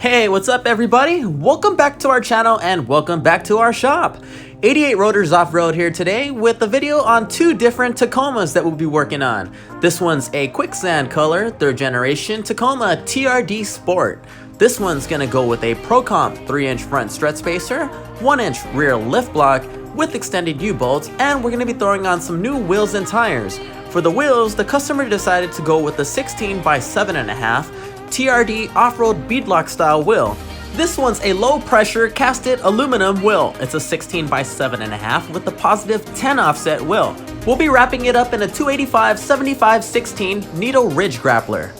Hey, what's up everybody? Welcome back to our channel and welcome back to our shop. 88 Rotors Off-Road here today with a video on two different Tacomas that we'll be working on. This one's a quicksand color, 3rd generation Tacoma TRD Sport. This one's gonna go with a Pro Comp 3-inch front strut spacer, 1-inch rear lift block with extended U-bolts, and we're gonna be throwing on some new wheels and tires. For the wheels, the customer decided to go with the 16 by 7.5 TRD off-road beadlock style wheel. This one's a low pressure casted aluminum wheel. It's a 16 by 7.5 with a positive 10 offset wheel. We'll be wrapping it up in a 285/75/16 needle ridge grappler.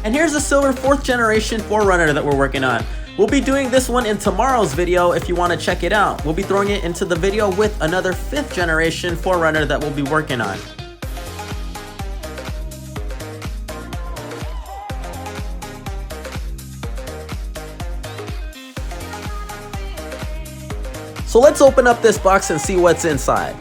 And here's the silver 4th generation 4Runner that we're working on. We'll be doing this one in tomorrow's video if you want to check it out. We'll be throwing it into the video with another 5th generation 4Runner that we'll be working on. So let's open up this box and see what's inside.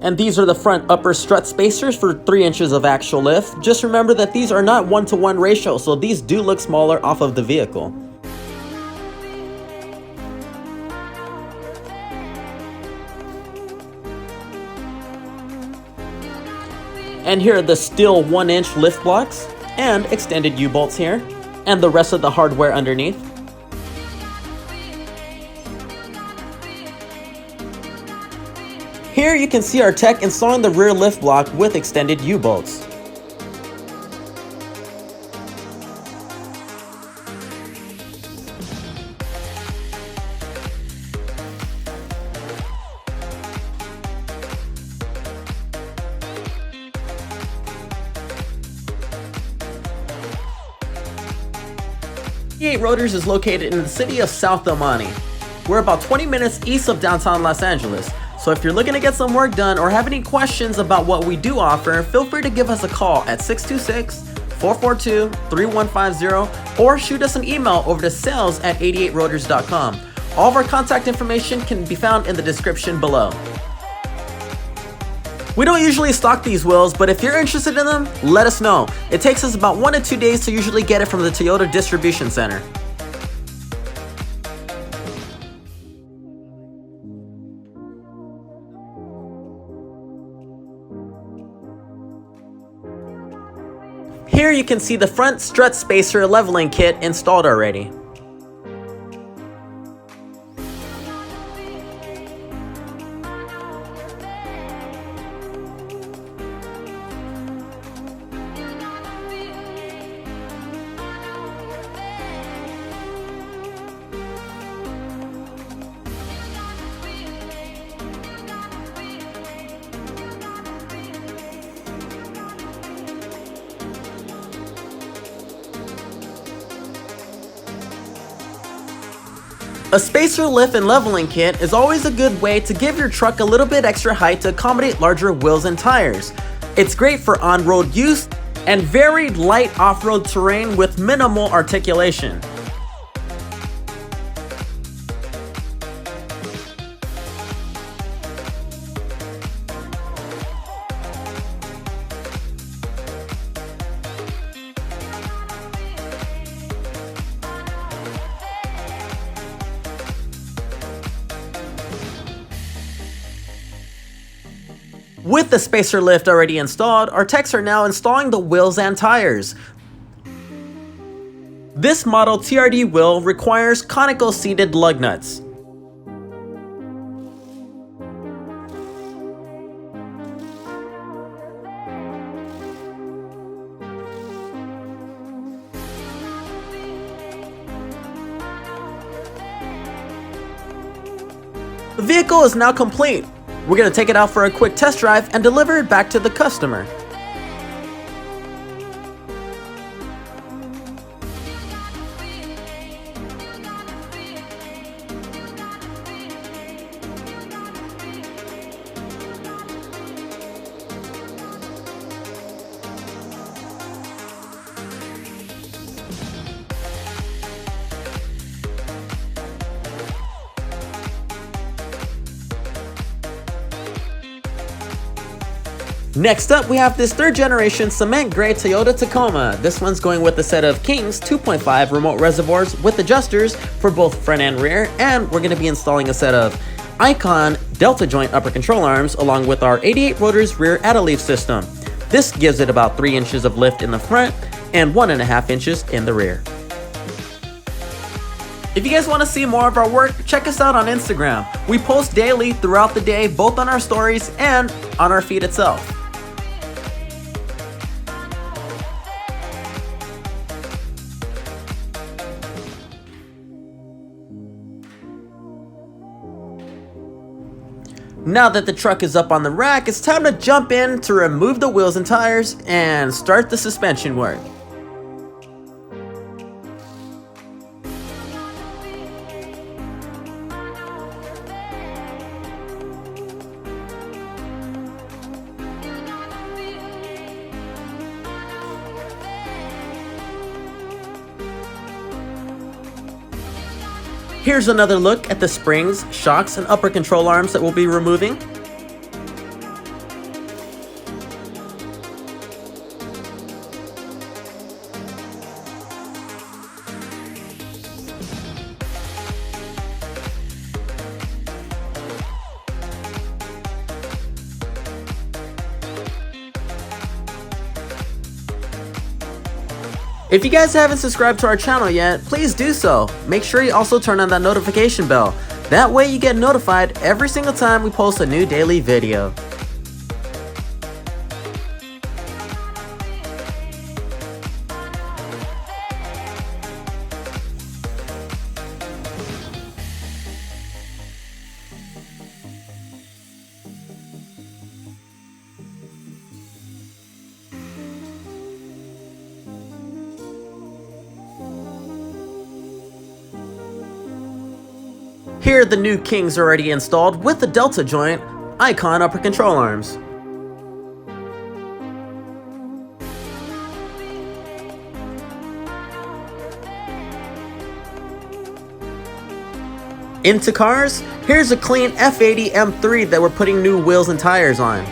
And these are the front upper strut spacers for 3 inches of actual lift. Just remember that these are not 1-to-1 ratio, so these do look smaller off of the vehicle. And here are the steel 1-inch lift blocks and extended U-bolts here, and the rest of the hardware underneath. Here you can see our tech installing the rear lift block with extended U-bolts. Rotors is located in the city of South El Monte. We're about 20 minutes east of downtown Los Angeles. So if you're looking to get some work done or have any questions about what we do offer, feel free to give us a call at 626-442-3150 or shoot us an email over to sales@88rotors.com. All of our contact information can be found in the description below. We don't usually stock these wheels, but if you're interested in them, let us know. It takes us about 1 to 2 days to usually get it from the Toyota distribution center. Here you can see the front strut spacer leveling kit installed already. A spacer lift and leveling kit is always a good way to give your truck a little bit extra height to accommodate larger wheels and tires. It's great for on-road use and very light off-road terrain with minimal articulation. With the spacer lift already installed, our techs are now installing the wheels and tires. This model TRD wheel requires conical seated lug nuts. The vehicle is now complete. We're going to take it out for a quick test drive and deliver it back to the customer. Next up, we have this 3rd generation cement gray Toyota Tacoma. This one's going with a set of King's 2.5 remote reservoirs with adjusters for both front and rear, and we're going to be installing a set of Icon delta joint upper control arms along with our 88 Rotors rear add-a-leaf system. This gives it about 3 inches of lift in the front and 1.5 inches in the rear. If you guys want to see more of our work, check us out on Instagram. We post daily throughout the day, both on our stories and on our feed itself. Now that the truck is up on the rack, it's time to jump in to remove the wheels and tires and start the suspension work. Here's another look at the springs, shocks, and upper control arms that we'll be removing. If you guys haven't subscribed to our channel yet, please do so. Make sure you also turn on that notification bell. That way you get notified every single time we post a new daily video. Here the new Kings are already installed with the delta joint, Icon upper control arms. Into cars, here's a clean F80 M3 that we're putting new wheels and tires on.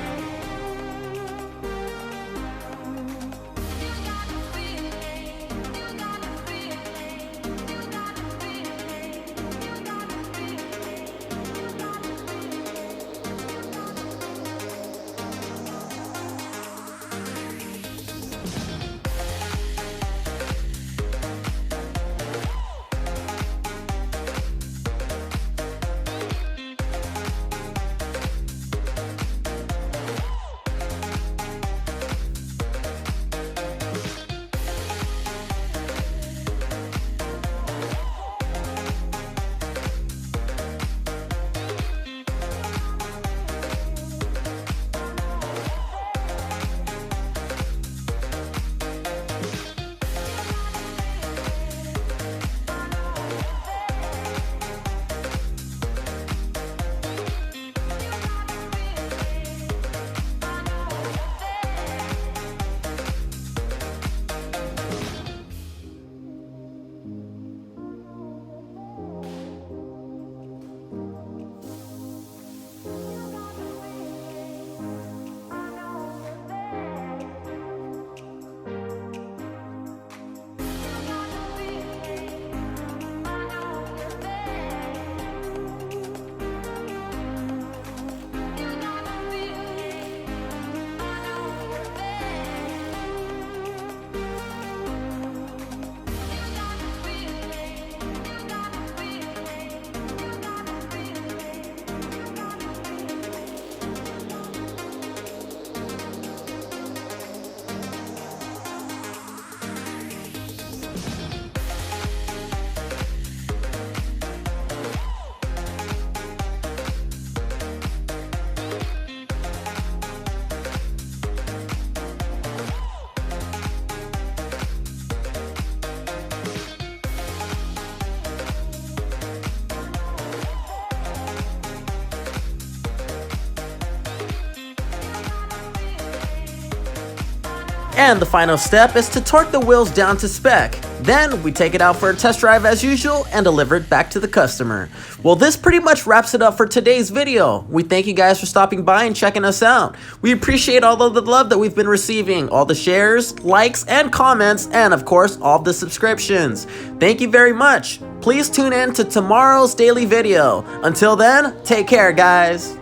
And the final step is to torque the wheels down to spec. Then we take it out for a test drive as usual and deliver it back to the customer. Well, this pretty much wraps it up for today's video. We thank you guys for stopping by and checking us out. We appreciate all of the love that we've been receiving, all the shares, likes, and comments, and of course, all the subscriptions. Thank you very much. Please tune in to tomorrow's daily video. Until then, take care, guys.